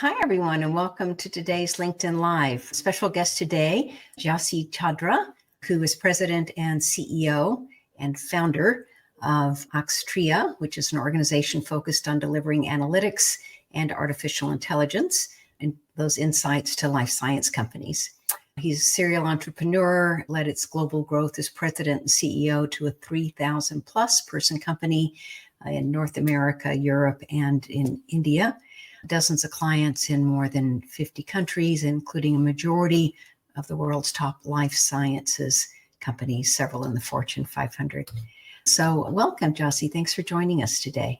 Hi, everyone, and welcome to today's LinkedIn Live. Special guest today, Jassi Chadha, who is president and CEO and founder of Axtria, which is an organization focused on delivering analytics and artificial intelligence and those insights to life science companies. He's a serial entrepreneur, led its global growth as president and CEO to a 3,000 plus person company in North America, Europe, and in India. Dozens of clients in more than 50 countries, including a majority of the world's top life sciences companies, several in the Fortune 500. So welcome, Jassi. Thanks for joining us today.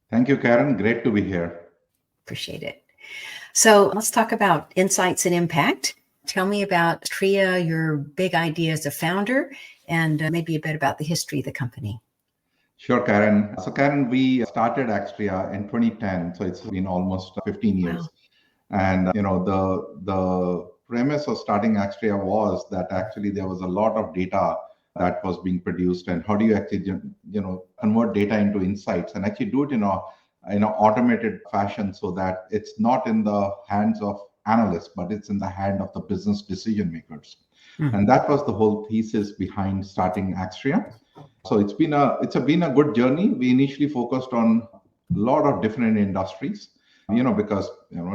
Thank you, Karen. Great to be here. Appreciate it. So let's talk about insights and impact. Tell me about Axtria, your big idea as a founder, and maybe a bit about the history of the company. Sure, Karen. So, Karen, we started Axtria in 2010, so it's been almost 15 years. Wow. And the premise of starting Axtria was that actually there was a lot of data that was being produced, and how do you actually convert data into insights and actually do it in a automated fashion so that it's not in the hands of analysts, but it's in the hand of the business decision makers. Mm-hmm. And that was the whole thesis behind starting Axtria. So it's been a good journey. We initially focused on a lot of different industries, because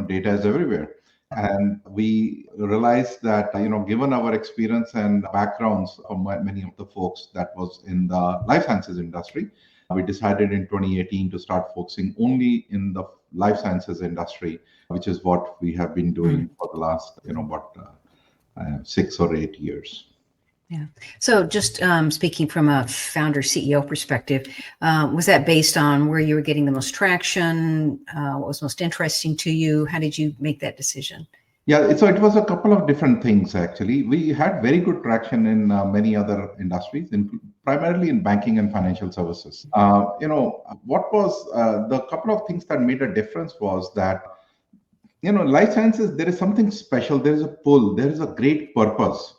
data is everywhere, and we realized that given our experience and backgrounds from many of the folks that was in the life sciences industry, we decided in 2018 to start focusing only in the life sciences industry, which is what we have been doing for the last 6 or 8 years. Yeah. So just speaking from a founder CEO perspective, was that based on where you were getting the most traction? What was most interesting to you? How did you make that decision? Yeah, so it was a couple of different things, actually. We had very good traction in many other industries, primarily in banking and financial services. What was the couple of things that made a difference was that, life sciences, there is something special. There is a pull. There is a great purpose.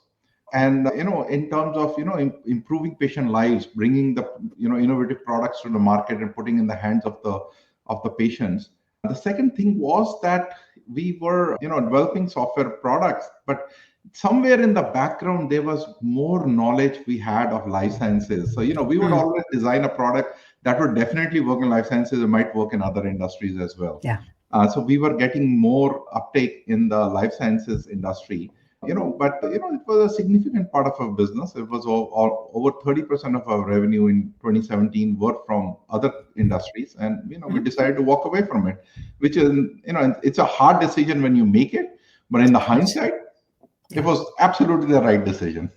And, in terms of, improving patient lives, bringing the, innovative products to the market and putting in the hands of the patients. The second thing was that we were, developing software products, but somewhere in the background, there was more knowledge we had of life sciences. So, we would always design a product that would definitely work in life sciences. It might work in other industries as well. Yeah. So we were getting more uptake in the life sciences industry. But it was a significant part of our business. It was over 30% of our revenue in 2017 were from other industries, and we decided to walk away from it, which is it's a hard decision when you make it, but in the hindsight, it was absolutely the right decision.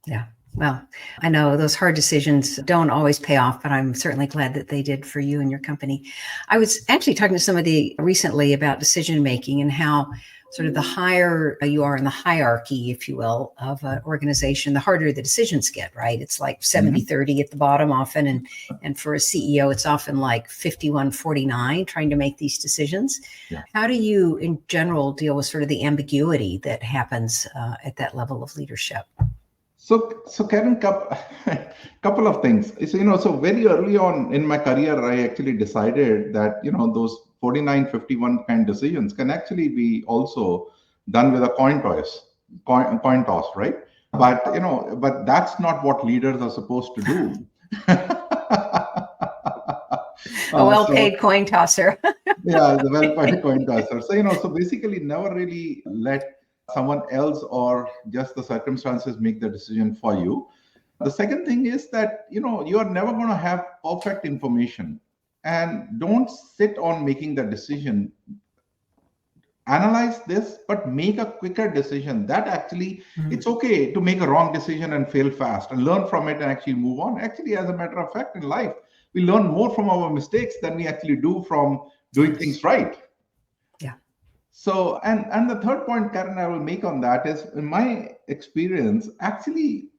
Yeah. Well, I know those hard decisions don't always pay off, but I'm certainly glad that they did for you and your company. I was actually talking to somebody recently about decision making and how sort of the higher you are in the hierarchy, if you will, of an organization, the harder the decisions get, right? It's like 70-30 at the bottom often. And for a CEO, it's often like 51-49 trying to make these decisions. Yeah. How do you, in general, deal with sort of the ambiguity that happens at that level of leadership? So Karen, couple of things. So very early on in my career, I actually decided that, those 49-51 kind of decisions can actually be also done with a coin toss, right? But that's not what leaders are supposed to do. A well-paid coin tosser. Yeah, the well-paid coin tosser. So basically never really let someone else or just the circumstances make the decision for you. The second thing is that, you are never going to have perfect information, and don't sit on making the decision. Analyze this, but make a quicker decision. That actually, it's okay to make a wrong decision and fail fast and learn from it and actually move on. Actually, as a matter of fact, in life, we learn more from our mistakes than we actually do from doing things right. So, and the third point, Karen, I will make on that is, in my experience, actually,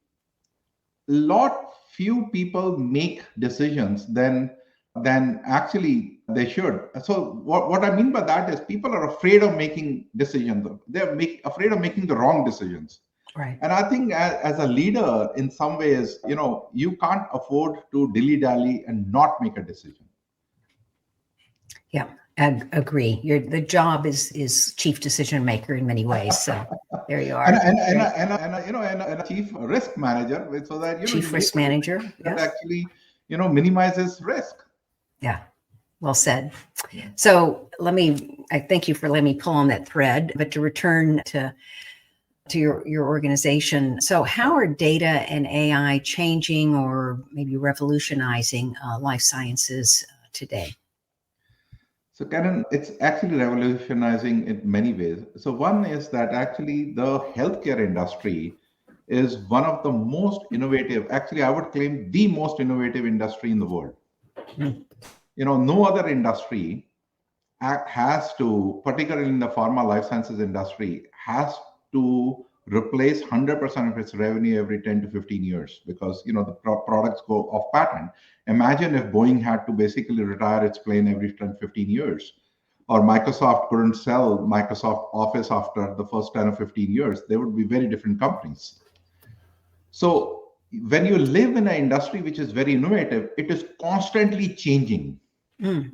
few people make decisions than actually they should. So what I mean by that is people are afraid of making decisions. They're afraid of making the wrong decisions. Right. And I think as a leader, in some ways, you can't afford to dilly-dally and not make a decision. Yeah. Agree. The job is chief decision maker in many ways. So there you and are. and and, Great. and a chief risk manager, so that you Chief make risk manager. that Yes. actually minimizes risk. Yeah. Well said. So I thank you for letting me pull on that thread, but to return to your organization. So how are data and AI changing or maybe revolutionizing life sciences today? So, Karen, it's actually revolutionizing in many ways. So, one is that actually the healthcare industry is one of the most innovative, actually, I would claim the most innovative industry in the world. Mm. No other industry has to, particularly in the pharma life sciences industry, has to replace 100% of its revenue every 10 to 15 years because the products go off patent. Imagine if Boeing had to basically retire its plane every 10 15 years, or Microsoft couldn't sell Microsoft Office after the first 10 or 15 years. They would be very different companies. So when you live in an industry which is very innovative, it is constantly changing. Mm.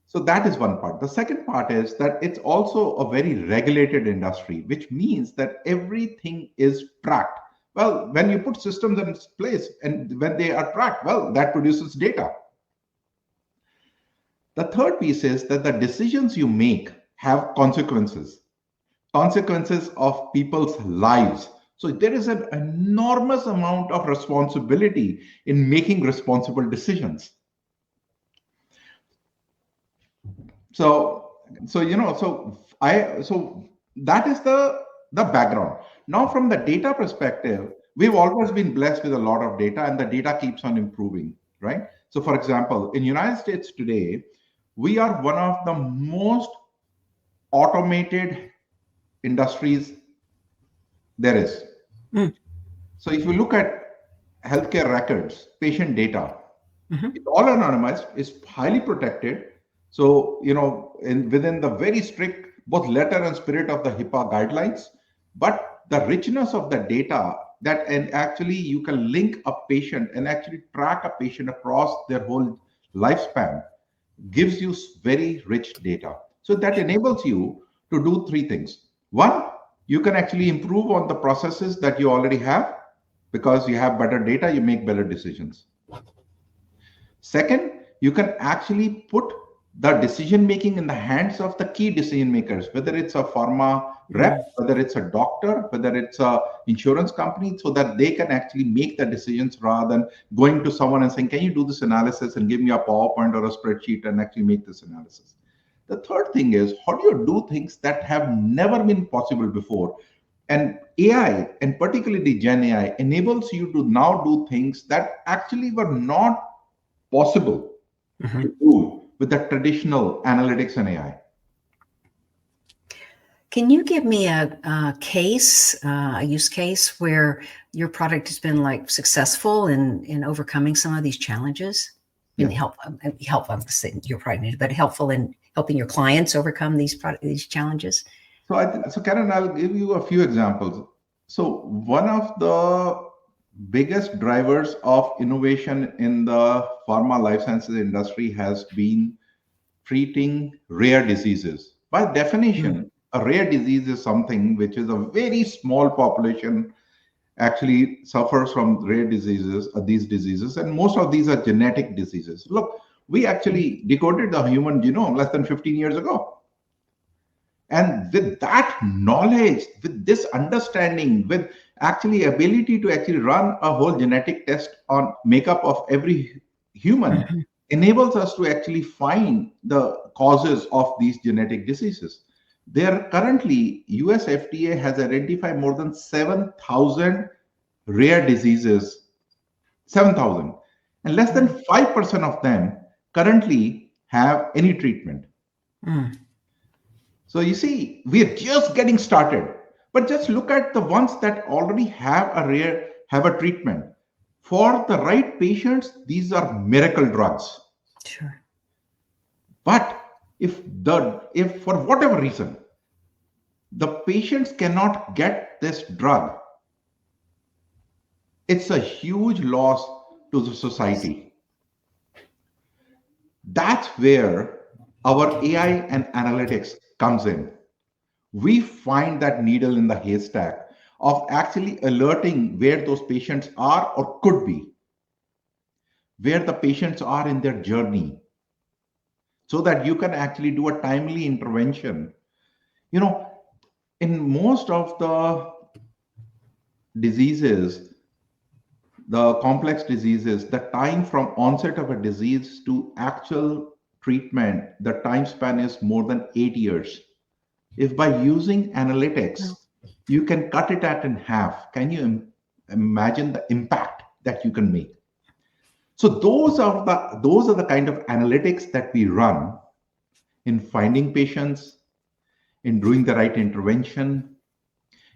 So that is one part. The second part is that it's also a very regulated industry, which means that everything is tracked. Well, when you put systems in place and when they are tracked, well, that produces data. The third piece is that the decisions you make have consequences of people's lives. So there is an enormous amount of responsibility in making responsible decisions. So that is the background. Now from the data perspective, we've always been blessed with a lot of data, and the data keeps on improving, right? So for example, in United States today, we are one of the most automated industries there is. Mm. So if you look at healthcare records, patient data, Mhm. it's all anonymized, it's highly protected. So, within the very strict, both letter and spirit of the HIPAA guidelines, but the richness of the data and actually you can link a patient and actually track a patient across their whole lifespan gives you very rich data. So that enables you to do three things. One, you can actually improve on the processes that you already have because you have better data, you make better decisions. Second, you can actually put the decision making in the hands of the key decision makers, whether it's a pharma rep, Mm. whether it's a doctor, whether it's a insurance company, so that they can actually make the decisions rather than going to someone and saying, can you do this analysis and give me a PowerPoint or a spreadsheet and actually make this analysis? The third thing is, how do you do things that have never been possible before? And AI, and particularly Gen AI, enables you to now do things that actually were not possible Mhm. to do with the traditional analytics and AI. Can you give me a use case where your product has been like successful in overcoming some of these challenges? Yeah. And help. I'm saying your product, but helpful in helping your clients overcome these challenges. So Karen, I'll give you a few examples. So one of the biggest drivers of innovation in the pharma life sciences industry has been treating rare diseases. By Mm. definition, a rare disease is something which is a very small population actually suffers from rare diseases, these diseases, and most of these are genetic diseases. Look, we actually decoded the human genome less than 15 years ago. And with that knowledge, with this understanding, with actually ability to actually run a whole genetic test on makeup of every human, Mhm. enables us to actually find the causes of these genetic diseases. There currently, US FDA has identified more than 7,000 rare diseases, 7,000, and less than 5% of them currently have any treatment. Mm. So you see, we're just getting started. But just look at the ones that already have a treatment. For the right patients, these are miracle drugs. Sure. But if for whatever reason the patients cannot get this drug, it's a huge loss to the society. That's where our AI and analytics comes in. We find that needle in the haystack of actually alerting where those patients are or could be, where the patients are in their journey, so that you can actually do a timely intervention. You know, in most of the diseases, the complex diseases, the time from onset of a disease to actual treatment, the time span is more than 8 years. If by using analytics, Well, you can cut it at in half, can you imagine the impact that you can make? So those are the kind of analytics that we run in finding patients, in doing the right intervention,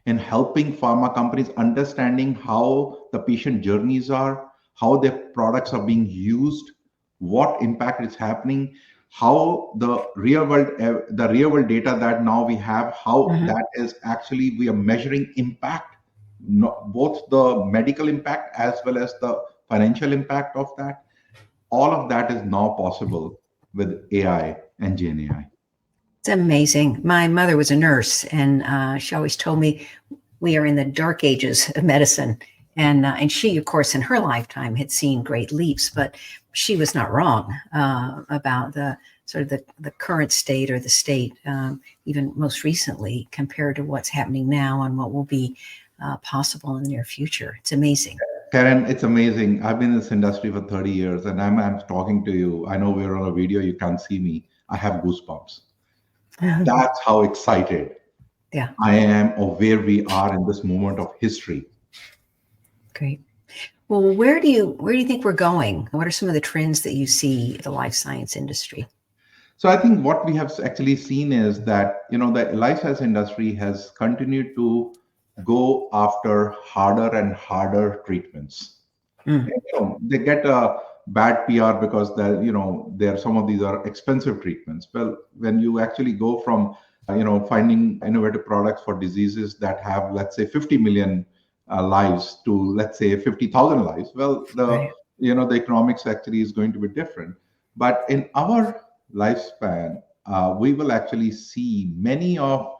in helping pharma companies understanding how the patient journeys are, how their products are being used, what impact is happening, how the real world data that now we have, how mhm. that is actually we are measuring impact, both the medical impact as well as the financial impact of that. All of that is now possible with AI and Gen AI. It's amazing. My mother was a nurse, and she always told me we are in the dark ages of medicine. And she, of course, in her lifetime had seen great leaps, but she was not wrong about the sort of the current state or the state, even most recently, compared to what's happening now and what will be possible in the near future. It's amazing. Karen, it's amazing. I've been in this industry for 30 years and I'm talking to you. I know we're on a video, you can't see me. I have goosebumps. That's how excited Yeah, I am of where we are in this moment of history. great. Well, where do you think we're going? What are some of the trends that you see in the life science industry? So I think what we have actually seen is that, the life science industry has continued to go after harder and harder treatments. Mm, They get a bad PR because there some of these are expensive treatments. Well, when you actually go from finding innovative products for diseases that have, let's say, 50 million lives to, let's say, 50,000 lives, well, right. the economics actually is going to be different. But in our lifespan, we will actually see many of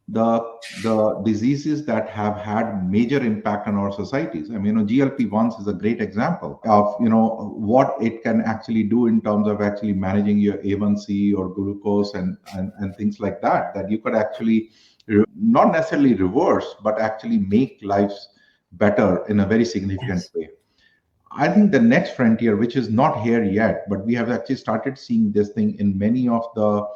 the diseases that have had major impact on our societies. I mean, GLP-1s is a great example of what it can actually do in terms of actually managing your A1C or glucose and things like that. That you could actually not necessarily reverse, but actually make lives better in a very significant Yes. way. I think the next frontier, which is not here yet, but we have actually started seeing this thing in many of the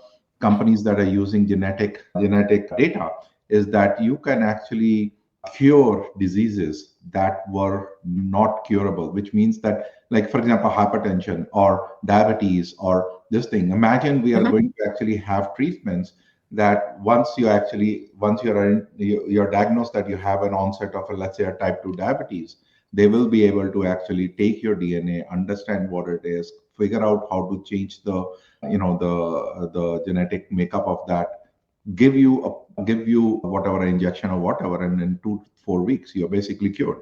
companies that are using genetic data, is that you can actually cure diseases that were not curable, which means that, like, for example, hypertension or diabetes or this thing. Imagine we are Mhm. going to actually have treatments that once you're diagnosed that you have an onset of, let's say, a type 2 diabetes, they will be able to actually take your DNA, understand what it is, figure out how to change the genetic makeup of that, give you whatever injection or whatever, and in 2 to 4 weeks you're basically cured.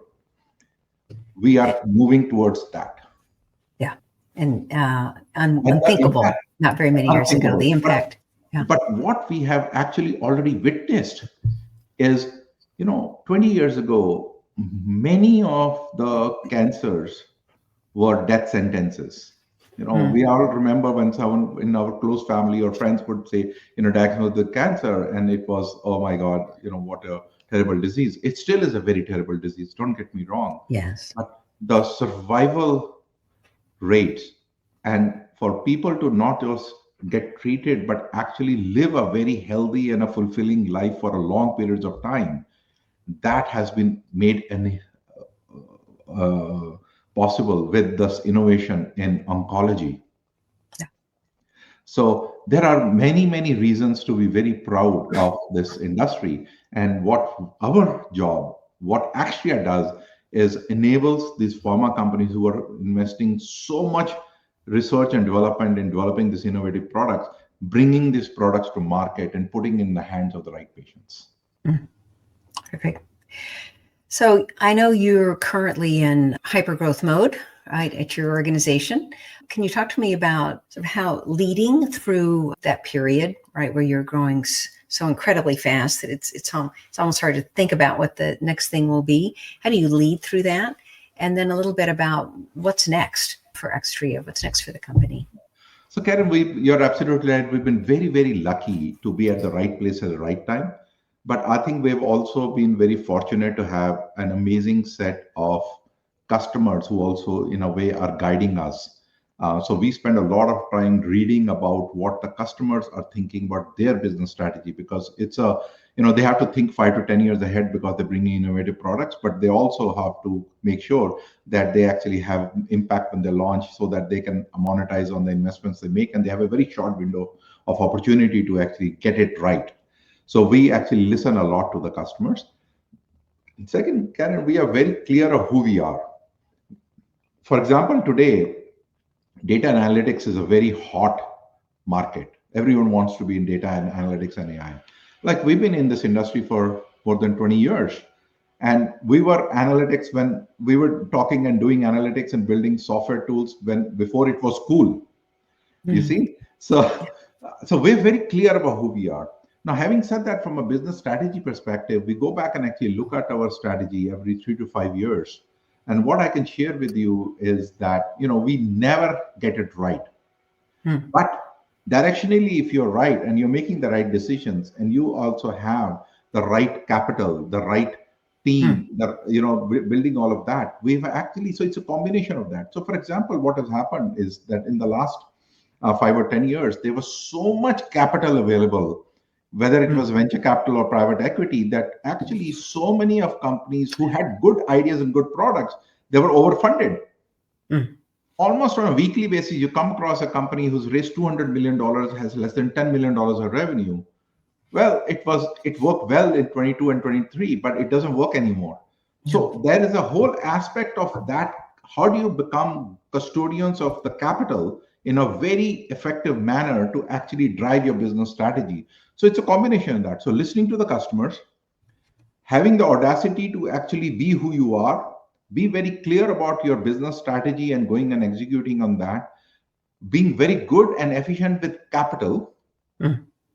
We are moving towards that. Yeah. And And the unthinkable impact, not very many years ago. unthinkable. The But impact. Yeah. but what we have actually already witnessed is, 20 years ago, many of the cancers were death sentences. We Mm, all remember when someone in our close family or friends would say, diagnosed with cancer, and it was, oh my God, what a terrible disease. It still is a very terrible disease, don't get me wrong. yes. But the survival rates, and for people to not just get treated, but actually live a very healthy and a fulfilling life for a long periods of time, that has been made uh, possible with this innovation in oncology. Yeah. So there are many, many reasons to be very proud of this industry. And what our job, what Axtria does, is enables these pharma companies who are investing so much research and development in developing these innovative products, bringing these products to market and putting in the hands of the right patients. Mm, perfect. So I know you're currently in hypergrowth mode. right, at your organization. Can you talk to me about sort of how leading through that period, right, where you're growing so incredibly fast that it's almost hard to think about what the next thing will be? How do you lead through that? And then a little bit about what's next for Axtria, what's next for the company. So, Karen, you're absolutely right. We've been very, very lucky to be at the right place at the right time. But I think we've also been very fortunate to have an amazing set of customers who also, in a way, are guiding us. So we spend a lot of time reading about what the customers are thinking about their business strategy, because they have to think 5 to 10 years ahead because they're bringing innovative products, but they also have to make sure that they actually have impact when they launch so that they can monetize on the investments they make. And they have a very short window of opportunity to actually get it right. So we actually listen a lot to the customers. And second, Karen, we are very clear of who we are. For example, today, data analytics is a very hot market. Everyone wants to be in data and analytics and AI. Like, we've been in this industry for more than 20 years. And we were analytics when we were talking and doing analytics and building software tools before it was cool. You see? So we're very clear about who we are. Now, having said that, from a business strategy perspective, we go back and actually look at our strategy every 3 to 5 years. And what I can share with you is that, we never get it right. But directionally, if you're right and you're making the right decisions and you also have the right capital, the right team, building all of that, so it's a combination of that. So, for example, what has happened is that in the last 5 or 10 years, there was so much capital available, whether it was venture capital or private equity, that actually so many of companies who had good ideas and good products, they were overfunded. Almost on a weekly basis, you come across a company who's raised $200 million, has less than $10 million of revenue. Well, it worked well in 22 and 23, but it doesn't work anymore. So there is a whole aspect of that. How do you become custodians of the capital in a very effective manner to actually drive your business strategy? So it's a combination of that. So listening to the customers, having the audacity to actually be who you are, be very clear about your business strategy and going and executing on that, being very good and efficient with capital.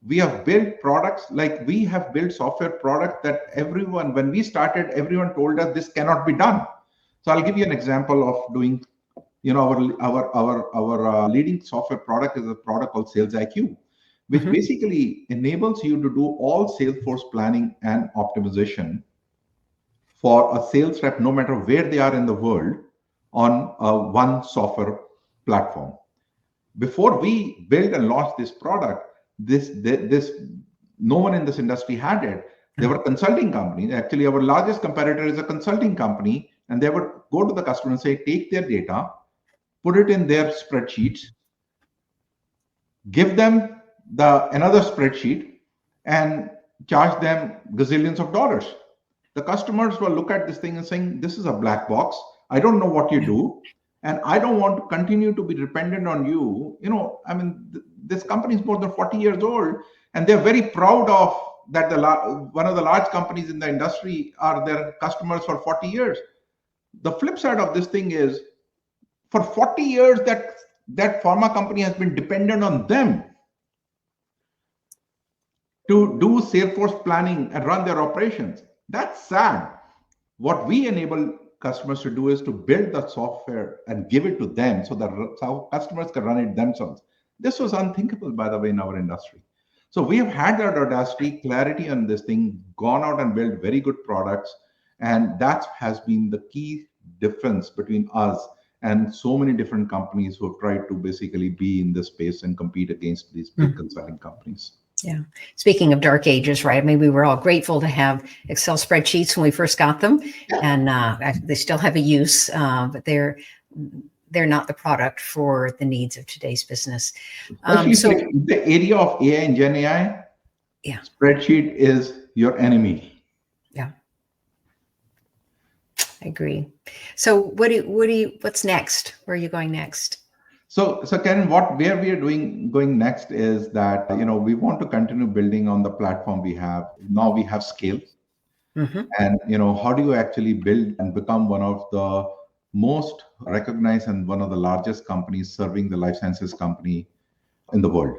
We have built products, like we have built software product that when we started, everyone told us this cannot be done. So I'll give you an example of doing, our leading software product is a product called Sales IQ, which basically enables you to do all Salesforce planning and optimization for a sales rep, no matter where they are in the world, on one software platform. Before we built and launched this product, no one in this industry had it. They were consulting companies. Actually, our largest competitor is a consulting company, and they would go to the customer and say, take their data, put it in their spreadsheets, give them another spreadsheet, and charge them gazillions of dollars. The customers will look at this thing and saying, this is a black box. I don't know what you do. And I don't want to continue to be dependent on you. This company is more than 40 years old, and they're very proud of that. One of the large companies in the industry are their customers for 40 years. The flip side of this thing is, for 40 years, that pharma company has been dependent on them to do Salesforce planning and run their operations. That's sad. What we enable customers to do is to build the software and give it to them so that customers can run it themselves. This was unthinkable, by the way, in our industry. So we have had that audacity, clarity on this thing, gone out and built very good products. And that has been the key difference between us and so many different companies who have tried to basically be in this space and compete against these big consulting companies. Yeah. Speaking of dark ages, right? I mean, we were all grateful to have Excel spreadsheets when we first got them, and they still have a use, but they're not the product for the needs of today's business. So the area of AI and Gen AI, spreadsheet is your enemy. Yeah, I agree. So what's next? Where are you going next? So Karen, where we are going next is that, we want to continue building on the platform we have. Now we have scale. And, how do you actually build and become one of the most recognized and one of the largest companies serving the life sciences company in the world.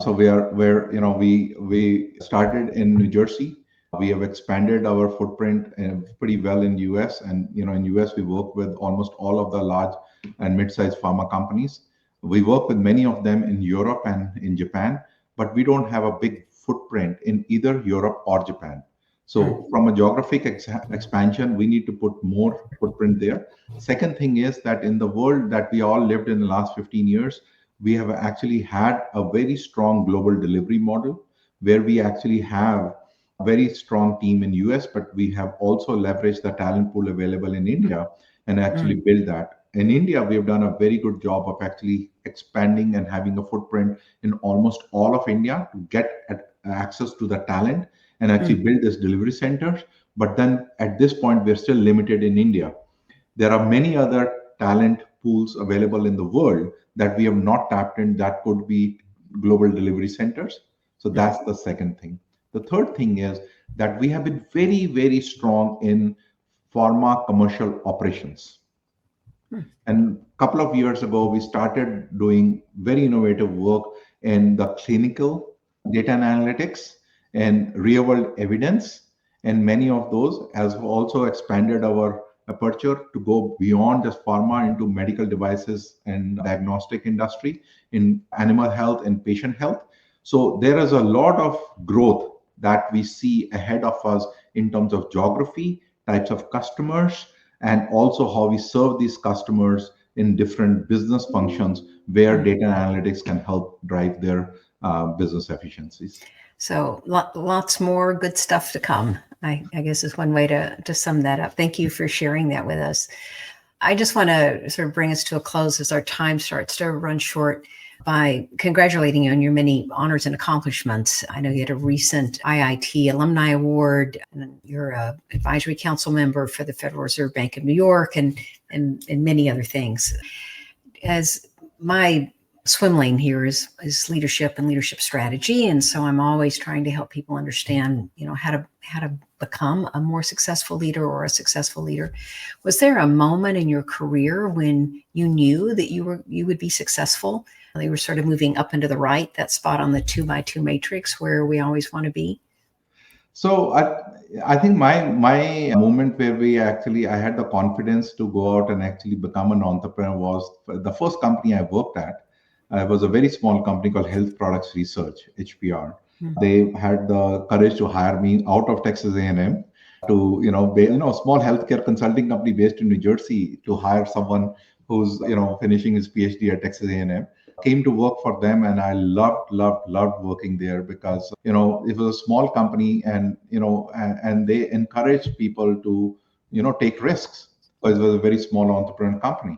So we started in New Jersey. We have expanded our footprint pretty well in US, and in US we work with almost all of the large and mid-sized pharma companies. We work with many of them in Europe and in Japan, but we don't have a big footprint in either Europe or Japan. So from a geographic expansion, we need to put more footprint there. Second thing is that in the world that we all lived in the last 15 years, we have actually had a very strong global delivery model where we actually have a very strong team in US, but we have also leveraged the talent pool available in India and actually build that. In India, we have done a very good job of actually expanding and having a footprint in almost all of India to get access to the talent and actually build this delivery centers. But then at this point, we're still limited in India. There are many other talent pools available in the world that we have not tapped in that could be global delivery centers. So that's the second thing. The third thing is that we have been very, very strong in pharma commercial operations. And a couple of years ago, we started doing very innovative work in the clinical data and analytics and real world evidence. And many of those has also expanded our aperture to go beyond just pharma into medical devices and diagnostic industry, in animal health and patient health. So there is a lot of growth that we see ahead of us in terms of geography, types of customers, and also how we serve these customers in different business functions where data and analytics can help drive their business efficiencies. So lots more good stuff to come, I guess is one way to sum that up. Thank you for sharing that with us. I just want to sort of bring us to a close as our time starts to run short by congratulating you on your many honors and accomplishments. I know you had a recent IIT Alumni Award, and you're an advisory council member for the Federal Reserve Bank of New York, and many other things. As my swim lane here is leadership and leadership strategy, and so I'm always trying to help people understand, how to become a more successful leader or a successful leader. Was there a moment in your career when you knew that you would be successful? You were sort of moving up and to the right, that spot on the 2x2 matrix where we always want to be? So I think my moment where I had the confidence to go out and actually become an entrepreneur was the first company I worked at. It was a very small company called Health Products Research, HPR. They had the courage to hire me out of Texas A&M to, small healthcare consulting company based in New Jersey, to hire someone who's, finishing his PhD at Texas A&M. Came to work for them, and I loved working there because, it was a small company, and, and they encouraged people to, take risks, because it was a very small entrepreneur company.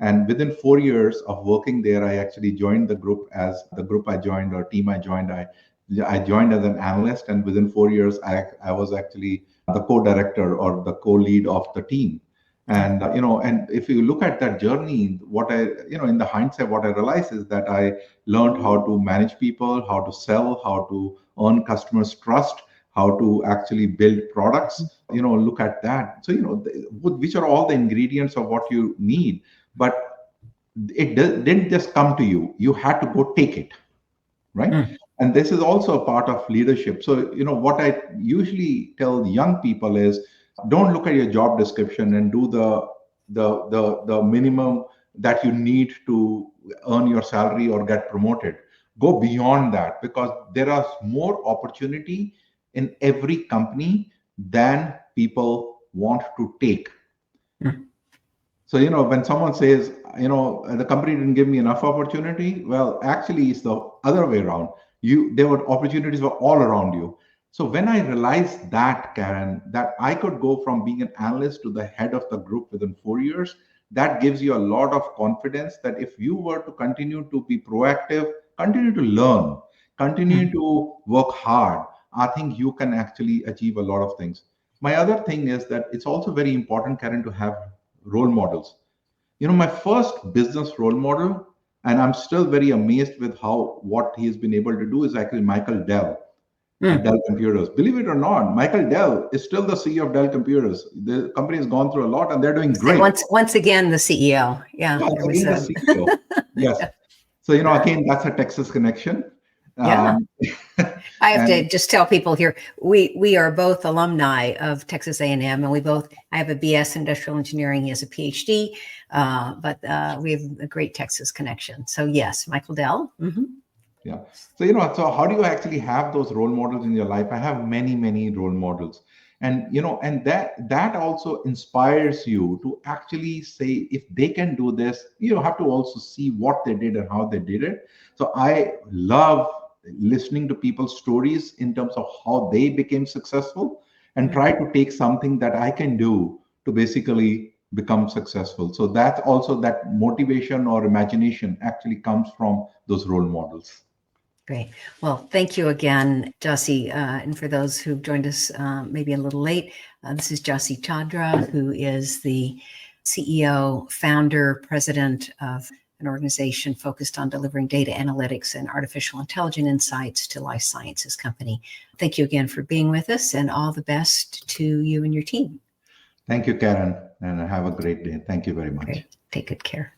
And within 4 years of working there, I actually joined the group I joined, or team I joined. I joined as an analyst, and within 4 years, I was actually the co-director or the co-lead of the team. And and if you look at that journey, what in the hindsight, what I realized is that I learned how to manage people, how to sell, how to earn customers' trust, how to actually build products. Look at that. So which are all the ingredients of what you need, but it didn't just come to you. You had to go take it, right? And this is also a part of leadership. So what I usually tell young people is, don't look at your job description and do the minimum that you need to earn your salary or get promoted. Go beyond that, because there are more opportunity in every company than people want to take. So when someone says, the company didn't give me enough opportunity, well, actually it's the other way around. There were opportunities were all around you. So when I realized that, Karen, that I could go from being an analyst to the head of the group within 4 years, that gives you a lot of confidence that if you were to continue to be proactive, continue to learn, continue to work hard, I think you can actually achieve a lot of things. My other thing is that it's also very important, Karen, to have role models. My first business role model, and I'm still very amazed with what he's been able to do, is actually Michael Dell. at Dell Computers. Believe it or not, Michael Dell is still the CEO of Dell Computers. The company has gone through a lot and they're doing great. Once again, the CEO. Yeah. Once again, the CEO. Yes. So, again, that's a Texas connection. Yeah. I have to just tell people here, we are both alumni of Texas A&M, and I have a BS in industrial engineering, he has a PhD, but we have a great Texas connection. So yes, Michael Dell. Mm-hmm. Yeah. So, so how do you actually have those role models in your life? I have many, many role models. And, and that also inspires you to actually say, if they can do this, you have to also see what they did and how they did it. So I love listening to people's stories in terms of how they became successful and try to take something that I can do to basically become successful. So that's also that motivation or imagination actually comes from those role models. Great. Well, thank you again, Jassi. And for those who've joined us maybe a little late, this is Jassi Chadha, who is the CEO, founder, president of an organization focused on delivering data analytics and artificial intelligence insights to life sciences company. Thank you again for being with us, and all the best to you and your team. Thank you, Karen, and have a great day. Thank you very much. Great. Take good care.